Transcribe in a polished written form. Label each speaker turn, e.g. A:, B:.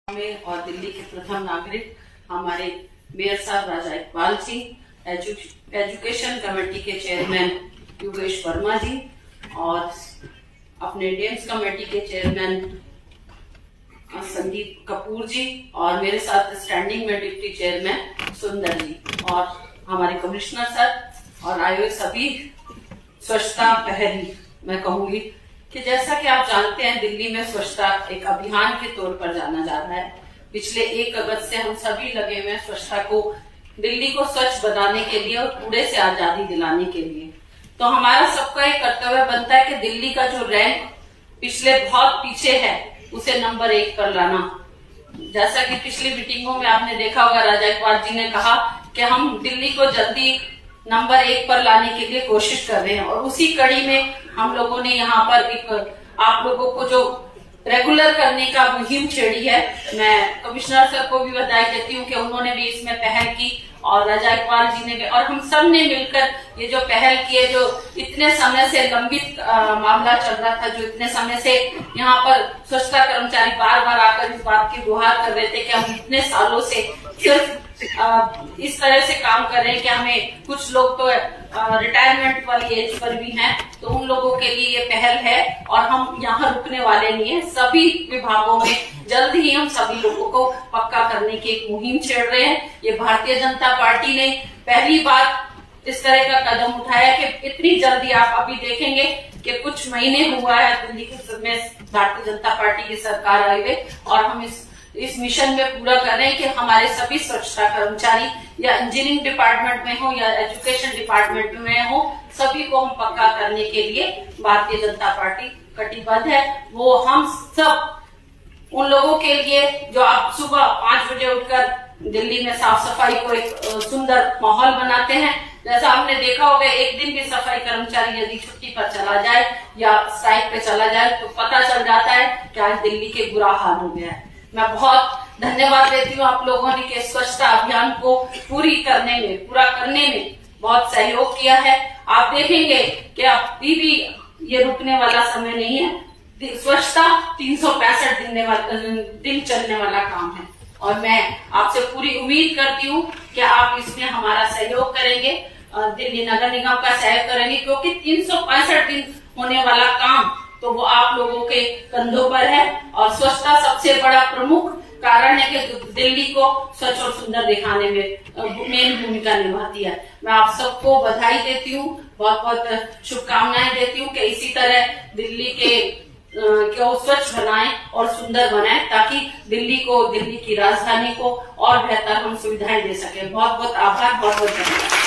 A: में और दिल्ली के प्रथम नागरिक हमारे मेयर साहब राजा इकबाल जी, एजुकेशन कमेटी के चेयरमैन योगेश वर्मा जी और अपने डेम्स कमेटी के चेयरमैन संदीप कपूर जी और मेरे साथ स्टैंडिंग में डिप्टी चेयरमैन सुंदर जी और हमारे कमिश्नर सर और आए हुए सभी स्वच्छता प्रहरी। मैं कहूंगी कि जैसा कि आप जानते हैं दिल्ली में स्वच्छता एक अभियान के तौर पर जाना जा रहा है। पिछले 1 अगस्त से हम सभी लगे हुए हैं स्वच्छता को, दिल्ली को स्वच्छ बनाने के लिए और कूड़े से आजादी दिलाने के लिए। तो हमारा सबका एक कर्तव्य बनता है कि दिल्ली का जो रैंक पिछले बहुत पीछे है उसे नंबर 1 पर लाना। जैसा कि पिछली मीटिंगों में आपने देखा होगा, राजा इकबाल जी ने कहा कि हम दिल्ली को जल्दी नंबर 1 पर लाने के लिए कोशिश कर रहे हैं और उसी कड़ी में हम लोगों ने यहाँ पर एक आप लोगों को जो रेगुलर करने का मुहिम छेड़ी है। मैं कमिश्नर सर को भी बधाई देती हूँ कि उन्होंने भी इसमें पहल की और राजा इकबाल जी ने भी, और हम सब ने मिलकर ये जो पहल की है, जो इतने समय से लंबित मामला चल रहा था, जो इतने समय से यहाँ पर स्वच्छता कर्मचारी बार बार आकर इस बात की गुहार कर रहे थे कि हम इतने सालों से सिर्फ इस तरह से काम कर रहे हैं कि हमें कुछ लोग तो रिटायरमेंट वाली एज पर भी हैं, तो उन लोगों के लिए ये पहल है और हम यहाँ रुकने वाले नहीं है। सभी विभागों में जल्द ही हम सभी लोगों को पक्का करने की एक मुहिम छेड़ रहे हैं। ये भारतीय जनता पार्टी ने पहली बार इस तरह का कदम उठाया कि इतनी जल्दी आप अभी देखेंगे कि कुछ महीने हुआ है दिल्ली में भारतीय जनता पार्टी की सरकार आई हुए और हम इस मिशन में पूरा कर रहे हैं कि हमारे सभी स्वच्छता कर्मचारी या इंजीनियरिंग डिपार्टमेंट में हो या एजुकेशन डिपार्टमेंट में हो, सभी को हम पक्का करने के लिए भारतीय जनता पार्टी कटिबद्ध है। वो हम सब उन लोगों के लिए जो आप सुबह 5 बजे उठकर दिल्ली में साफ सफाई को एक सुंदर माहौल बनाते हैं। जैसा आपने देखा होगा, एक दिन भी सफाई कर्मचारी यदि छुट्टी पर चला जाए या स्ट्राइक पे चला जाए तो पता चल जाता है कि आज दिल्ली के बुरा हाल हो गया है। मैं बहुत धन्यवाद देती हूँ आप लोगों ने कि स्वच्छता अभियान को पूरा करने में बहुत सहयोग किया है। आप देखेंगे कि अभी भी ये रुकने वाला समय नहीं है। स्वच्छता 365 दिन चलने वाला काम है और मैं आपसे पूरी उम्मीद करती हूँ कि आप इसमें हमारा सहयोग करेंगे, दिल्ली नगर निगम का सहयोग करेंगे, क्योंकि 365 दिन होने वाला काम तो वो आप लोगों के कंधों पर है और स्वच्छता सबसे बड़ा प्रमुख कारण है कि दिल्ली को स्वच्छ और सुंदर दिखाने में मेन भूमिका निभाती है। मैं आप सबको बधाई देती हूँ, बहुत बहुत शुभकामनाएं देती हूँ कि इसी तरह दिल्ली को स्वच्छ बनाएं और सुंदर बनाएं ताकि दिल्ली की राजधानी को और बेहतर हम सुविधाएं दे सके। बहुत बहुत आभार, बहुत बहुत धन्यवाद।